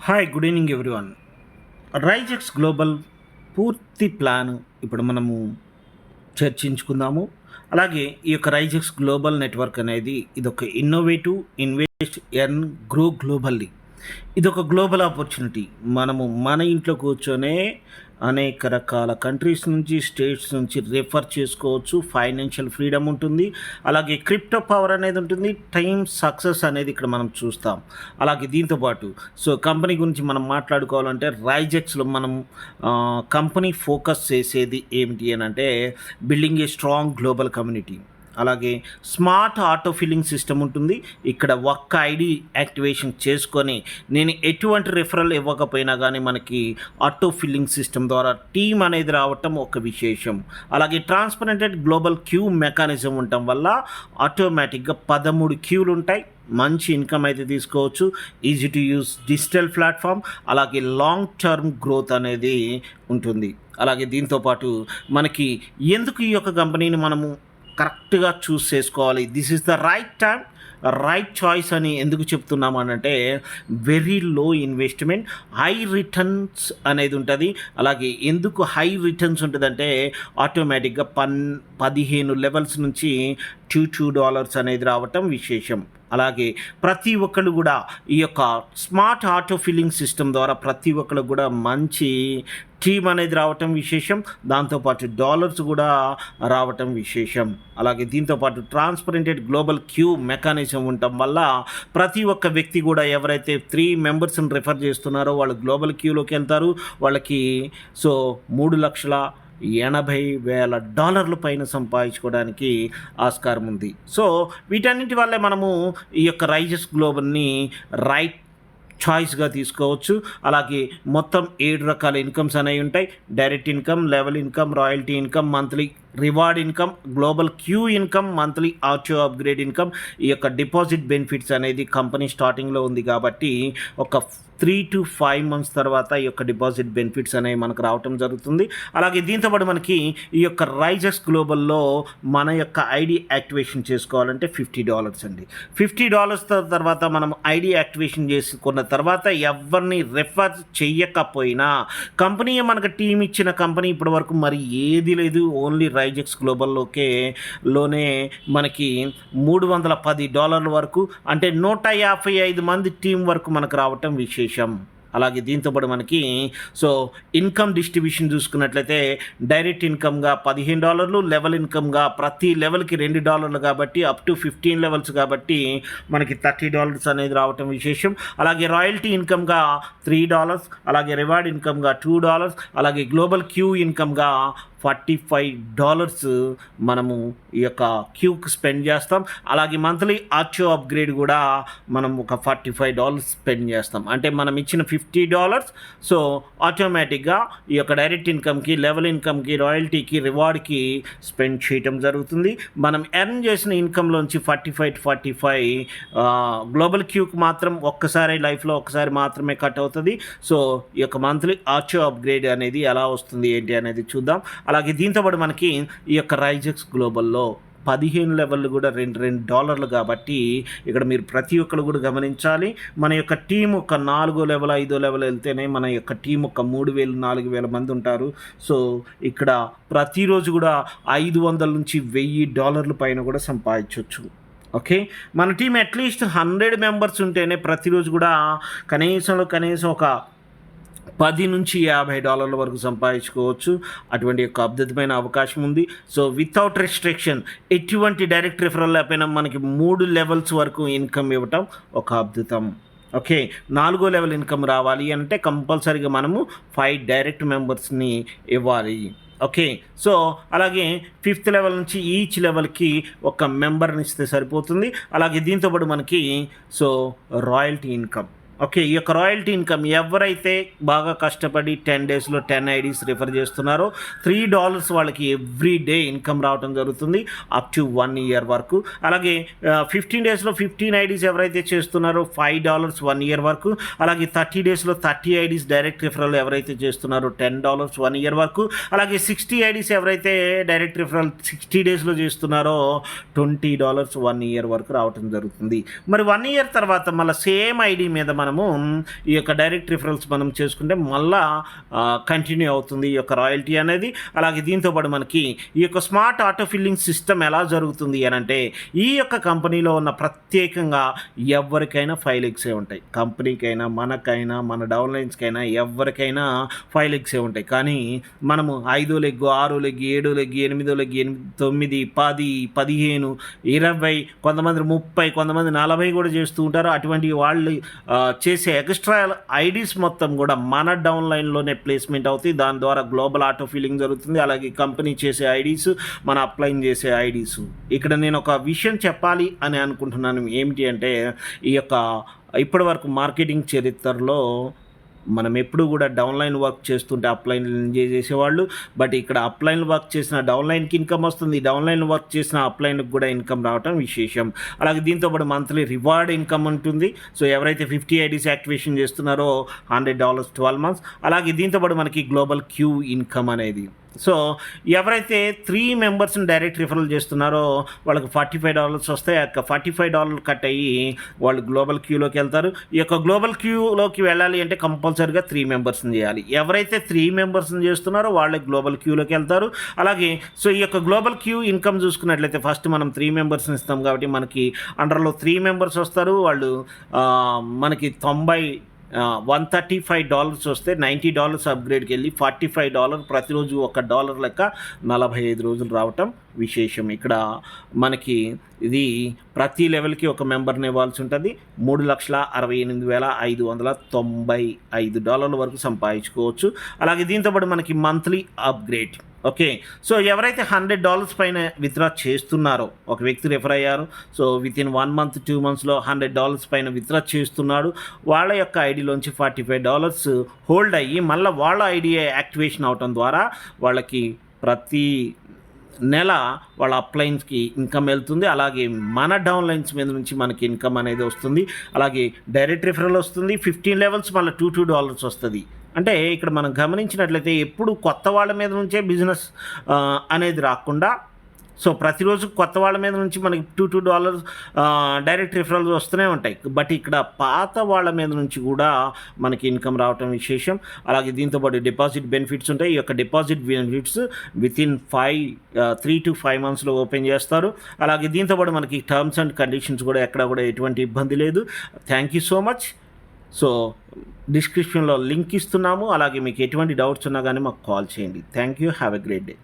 Hi, good evening everyone. Raizex global పూర్తి plan ఇప్పుడు మనము చర్చించుకుందాము. అలాగే ఈ యొక్క రైజెక్స్ గ్లోబల్ నెట్వర్క్ అనేది ఇదొక innovative invest earn grow globally. ఇదొక గ్లోబల్ ఆపర్చునిటీ. మనము మన ఇంట్లో కూర్చొనే అనేక రకాల కంట్రీస్ నుంచి, స్టేట్స్ నుంచి రెఫర్ చేసుకోవచ్చు. ఫైనాన్షియల్ ఫ్రీడమ్ ఉంటుంది. అలాగే క్రిప్టో పవర్ అనేది ఉంటుంది. టైమ్ సక్సెస్ అనేది ఇక్కడ మనం చూస్తాం. అలాగే దీంతోపాటు కంపెనీ గురించి మనం మాట్లాడుకోవాలంటే రైజెక్స్లో మనం కంపెనీ ఫోకస్ చేసేది ఏమిటి అని అంటే building a strong global community. అలాగే స్మార్ట్ ఆటో ఫిల్లింగ్ సిస్టమ్ ఉంటుంది. ఇక్కడ ఒక్క ఐడి యాక్టివేషన్ చేసుకొని నేను ఎటువంటి రిఫరల్ ఇవ్వకపోయినా కానీ మనకి ఆటో ఫిల్లింగ్ సిస్టమ్ ద్వారా టీమ్ అనేది రావటం ఒక విశేషం. అలాగే ట్రాన్స్పరెంటెడ్ గ్లోబల్ క్యూ మెకానిజం ఉండటం వల్ల ఆటోమేటిక్గా 13 క్యూలు ఉంటాయి. మంచి ఇన్కమ్ అయితే తీసుకోవచ్చు. Easy to use digital platform. అలాగే లాంగ్ టర్మ్ గ్రోత్ అనేది ఉంటుంది. అలాగే దీంతోపాటు మనకి ఎందుకు ఈ యొక్క కంపెనీని మనము కరెక్ట్గా చూస్ చేసుకోవాలి, this is the right time, right choice అని ఎందుకు చెప్తున్నాము అంటే very low investment, high returns అనేది ఉంటుంది. అలాగే ఎందుకు హై రిటర్న్స్ ఉంటుందంటే ఆటోమేటిక్గా 15 లెవెల్స్ నుంచి $2 అనేది రావటం విశేషం. అలాగే ప్రతి ఒక్కళ్ళు కూడా ఈ యొక్క స్మార్ట్ ఆటో ఫిల్లింగ్ సిస్టమ్ ద్వారా ప్రతి ఒక్కళ్ళు కూడా మంచి టీమ్ అనేది రావటం విశేషం. దాంతోపాటు డాలర్స్ కూడా రావటం విశేషం. అలాగే దీంతోపాటు ట్రాన్స్పరెంటెడ్ గ్లోబల్ క్యూ మెకానిజం ఉండటం వల్ల ప్రతి ఒక్క వ్యక్తి కూడా ఎవరైతే 3 మెంబర్స్ని రిఫర్ చేస్తున్నారో వాళ్ళు గ్లోబల్ క్యూలోకి వెళ్తారు. వాళ్ళకి $3,80,000 పైన సంపాదించుకోవడానికి ఆస్కారం ఉంది. వీటన్నిటి వల్లే మనము ఈ యొక్క రైజెస్ గ్లోబల్ని రైట్ చాయిస్గా తీసుకోవచ్చు. అలాగే మొత్తం 7 రకాల ఇన్కమ్స్ అనేవి ఉంటాయి. Direct income, level income, royalty income, monthly reward income, global queue income, monthly auto upgrade income. ఈ యొక్క డిపాజిట్ బెనిఫిట్స్ అనేది కంపెనీ స్టార్టింగ్లో ఉంది కాబట్టి ఒక 3 to 5 months తర్వాత ఈ యొక్క డిపాజిట్ బెనిఫిట్స్ అనేవి మనకు రావటం జరుగుతుంది. అలాగే దీంతోపాటు మనకి ఈ యొక్క రైజెక్స్ గ్లోబల్లో మన యొక్క ఐడి యాక్టివేషన్ చేసుకోవాలంటే $50 అండి. $50 తర్వాత మనం ఐడి యాక్టివేషన్ చేసుకున్న తర్వాత ఎవరిని రెఫర్ చెయ్యకపోయినా కంపెనీ మనకు టీం ఇచ్చిన కంపెనీ ఇప్పటి వరకు మరి ఏది లేదు. ఓన్లీ రైజెక్స్ గ్లోబల్లోనే మనకి $310 వరకు అంటే 155 మంది టీం వరకు మనకు రావటం విశేషం. అలాగే దీంతోపాటు మనకి ఇన్కమ్ డిస్ట్రిబ్యూషన్ చూసుకున్నట్లయితే డైరెక్ట్ ఇన్కమ్గా $15, లెవెల్ ఇన్కమ్గా ప్రతి లెవెల్కి $2 కాబట్టి అప్ టు 15 లెవెల్స్ కాబట్టి మనకి $30 అనేది రావటం విశేషం. అలాగే రాయల్టీ ఇన్కమ్గా $3, అలాగే రివార్డ్ ఇన్కమ్గా $2, అలాగే గ్లోబల్ క్యూ ఇన్కమ్గా $45 మనము ఈ యొక్క క్యూకి స్పెండ్ చేస్తాం. అలాగే మంత్లీ ఆటో అప్గ్రేడ్ కూడా మనం ఒక $45 స్పెండ్ చేస్తాం. అంటే మనం ఇచ్చిన $50 ఆటోమేటిక్గా ఈ యొక్క డైరెక్ట్ ఇన్కమ్కి, లెవెల్ ఇన్కమ్కి, రాయల్టీకి, రివార్డ్కి స్పెండ్ చేయటం జరుగుతుంది. మనం ఎర్న్ చేసిన ఇన్కంలోంచి 45 గ్లోబల్ క్యూకి మాత్రం లైఫ్లో ఒక్కసారి మాత్రమే కట్ అవుతుంది. ఈ యొక్క మంత్లీ ఆటో అప్గ్రేడ్ అనేది ఎలా వస్తుంది ఏంటి అనేది చూద్దాం. అలాగే దీంతోపాటు మనకి ఈ యొక్క రైజెక్స్ గ్లోబల్లో 15 లెవెల్ కూడా $2 కాబట్టి ఇక్కడ మీరు ప్రతి ఒక్కరు కూడా గమనించాలి. మన యొక్క టీం ఒక 4 లెవెల్ 5 లెవెల్ వెళ్తేనే మన యొక్క టీం ఒక 3,000-4,000 మంది ఉంటారు. ఇక్కడ ప్రతిరోజు కూడా $500 నుంచి $1,000 పైన కూడా సంపాదించవచ్చు. ఓకే, మన టీం అట్లీస్ట్ 100 మెంబర్స్ ఉంటేనే ప్రతిరోజు కూడా కనీసం ఒక $10 నుంచి $50 వరకు సంపాదించుకోవచ్చు. అటువంటి యొక్క అద్భుతమైన అవకాశం ఉంది. వితౌట్ రెస్ట్రిక్షన్ ఎటువంటి డైరెక్ట్ రిఫరల్ లేకపోయినా మనకి 3 లెవెల్స్ వరకు ఇన్కమ్ ఇవ్వటం ఒక అద్భుతం. ఓకే, 4వ లెవెల్ ఇన్కమ్ రావాలి అంటే కంపల్సరీగా మనము 5 డైరెక్ట్ మెంబర్స్ని ఇవ్వాలి. ఓకే, అలాగే 5th లెవెల్ నుంచి ఈచ్ లెవెల్కి ఒక మెంబర్ని ఇస్తే సరిపోతుంది. అలాగే దీంతోపాటు మనకి రాయల్టీ ఇన్కమ్. ఓకే, ఈ యొక్క రాయల్టీ ఇన్కమ్ ఎవరైతే బాగా కష్టపడి 10 డేస్లో 10 ఐడీస్ రిఫర్ చేస్తున్నారో $3 వాళ్ళకి ఎవ్రీ డే ఇన్కమ్ రావడం జరుగుతుంది అప్ టు 1 year వరకు. అలాగే 15 డేస్లో 15 ఐడీస్ ఎవరైతే చేస్తున్నారో $5 1 year వరకు. అలాగే 30 డేస్లో 30 ఐడీస్ డైరెక్ట్ రిఫరల్ ఎవరైతే చేస్తున్నారో $10 1 year వరకు. అలాగే 60 ఐడీస్ ఎవరైతే డైరెక్ట్ రిఫరల్ 60 డేస్లో చేస్తున్నారో $20 1 year వరకు రావడం జరుగుతుంది. మరి 1 year తర్వాత మళ్ళీ సేమ్ ఐడి మీద మనము ఈ యొక్క డైరెక్ట్ రిఫరల్స్ మనం చేసుకుంటే మళ్ళా కంటిన్యూ అవుతుంది ఈ యొక్క రాయల్టీ అనేది. అలాగే దీంతో పాటు మనకి ఈ యొక్క స్మార్ట్ ఆటో ఫిల్లింగ్ సిస్టమ్ ఎలా జరుగుతుంది అని అంటే, ఈ యొక్క కంపెనీలో ఉన్న ప్రత్యేకంగా ఎవరికైనా 5 లెగ్సే ఉంటాయి. కంపెనీకైనా, మనకైనా, మన డౌన్లైన్స్కైనా ఎవరికైనా 5 లెగ్సే ఉంటాయి. కానీ మనము 5వ లెగ్, 6వ లెగ్, 7వ లెగ్, 8వ లెగ్, 9, 10, 15, 20, కొంతమంది 30, కొంతమంది 40 కూడా చేస్తూ ఉంటారు. అటువంటి వాళ్ళు చేసే ఎక్స్ట్రా ఐడీస్ మొత్తం కూడా మన డౌన్లైన్లోనే ప్లేస్మెంట్ అవుతాయి. దాని ద్వారా గ్లోబల్ ఆటో ఫిల్లింగ్ జరుగుతుంది. అలాగే కంపెనీ చేసే ఐడీస్, మన అప్లైన్ చేసే ఐడీస్. ఇక్కడ నేను ఒక విషయం చెప్పాలి అని అనుకుంటున్నాను. ఏమిటి అంటే, ఈ యొక్క ఇప్పటి వరకు మార్కెటింగ్ చరిత్రలో మనం ఎప్పుడు కూడా డౌన్లైన్ వర్క్ చేస్తుంటే అప్లైన్ ఎంజాయ్ చేసేవాళ్ళు. బట్ ఇక్కడ అప్లైన్ వర్క్ చేసిన డౌన్లైన్కి ఇన్కమ్ వస్తుంది, డౌన్లైన్ వర్క్ చేసిన అప్లైన్కి కూడా ఇన్కమ్ రావడం విశేషం. అలాగే దీంతో పాటు మంత్లీ రివార్డ్ ఇన్కమ్ ఉంటుంది. సో ఎవరైతే 50 ఐడీస్ యాక్టివేషన్ చేస్తున్నారో $100 12 months. అలాగే దీంతో పాటు మనకి గ్లోబల్ క్యూ ఇన్కమ్ అనేది. సో ఎవరైతే 3 మెంబర్స్ని డైరెక్ట్ రిఫరల్ చేస్తున్నారో వాళ్ళకి $45 వస్తాయి. ఆ యొక్క $45 కట్ అయ్యి వాళ్ళు గ్లోబల్ క్యూలోకి వెళ్తారు. ఈ యొక్క గ్లోబల్ క్యూలోకి వెళ్ళాలి అంటే కంపల్సరీగా 3 మెంబర్స్ని చేయాలి. ఎవరైతే 3 మెంబర్స్ని చేస్తున్నారో వాళ్ళకి గ్లోబల్ క్యూలోకి వెళ్తారు. అలాగే సో ఈ యొక్క గ్లోబల్ క్యూ ఇన్కమ్ చూసుకున్నట్లయితే ఫస్ట్ మనం 3 మెంబర్స్ని ఇస్తాం కాబట్టి మనకి అండర్లో 3 మెంబర్స్ వస్తారు. వాళ్ళు మనకి $135 వస్తే $90 అప్గ్రేడ్కి వెళ్ళి $45 ప్రతిరోజు $1 లెక్క 45 రోజులు రావటం విశేషం. ఇక్కడ మనకి ఇది ప్రతి లెవెల్కి ఒక మెంబర్ని ఇవ్వాల్సి ఉంటుంది. $3,68,595 వరకు సంపాదించుకోవచ్చు. అలాగే దీంతోపాటు మనకి మంత్లీ అప్గ్రేడ్. ఓకే, సో ఎవరైతే $100 పైన విత్డ్రా చేస్తున్నారో, ఒక వ్యక్తి రెఫర్ అయ్యారు, సో వితిన్ 1 month 2 monthsలో $100 పైన విత్డ్రా చేస్తున్నాడు, వాళ్ళ యొక్క ఐడిలోంచి $45 హోల్డ్ అయ్యి మళ్ళీ వాళ్ళ ఐడి యాక్టివేషన్ అవటం ద్వారా వాళ్ళకి ప్రతి నెల వాళ్ళ అప్లైన్స్కి ఇన్కమ్ వెళ్తుంది. అలాగే మన డౌన్లైన్స్ మీద నుంచి మనకి ఇన్కమ్ అనేది వస్తుంది. అలాగే డైరెక్ట్ రిఫరల్ వస్తుంది. 15 levels మళ్ళీ $2 వస్తుంది. అంటే ఇక్కడ మనం గమనించినట్లయితే ఎప్పుడు కొత్త వాళ్ళ మీద నుంచే బిజినెస్ అనేది రాకుండా, సో ప్రతిరోజు కొత్త వాళ్ళ మీద నుంచి మనకి $2 డైరెక్ట్ రిఫరల్స్ వస్తూనే ఉంటాయి. బట్ ఇక్కడ పాత వాళ్ళ మీద నుంచి కూడా మనకి ఇన్కమ్ రావటం విశేషం. అలాగే దీంతోపాటు డిపాజిట్ బెనిఫిట్స్ ఉంటాయి. ఈ యొక్క డిపాజిట్ బెనిఫిట్స్ వితిన్ 3 to 5 monthsలో ఓపెన్ చేస్తారు. అలాగే దీంతోపాటు మనకి టర్మ్స్ అండ్ కండిషన్స్ కూడా ఎక్కడ కూడా ఎటువంటి ఇబ్బంది లేదు. Thank you so much. So డిస్క్రిప్షన్లో లింక్ ఇస్తున్నాము. అలాగే మీకు ఎటువంటి డౌట్స్ ఉన్నా కానీ మాకు కాల్ చేయండి. Thank you. Have a great day.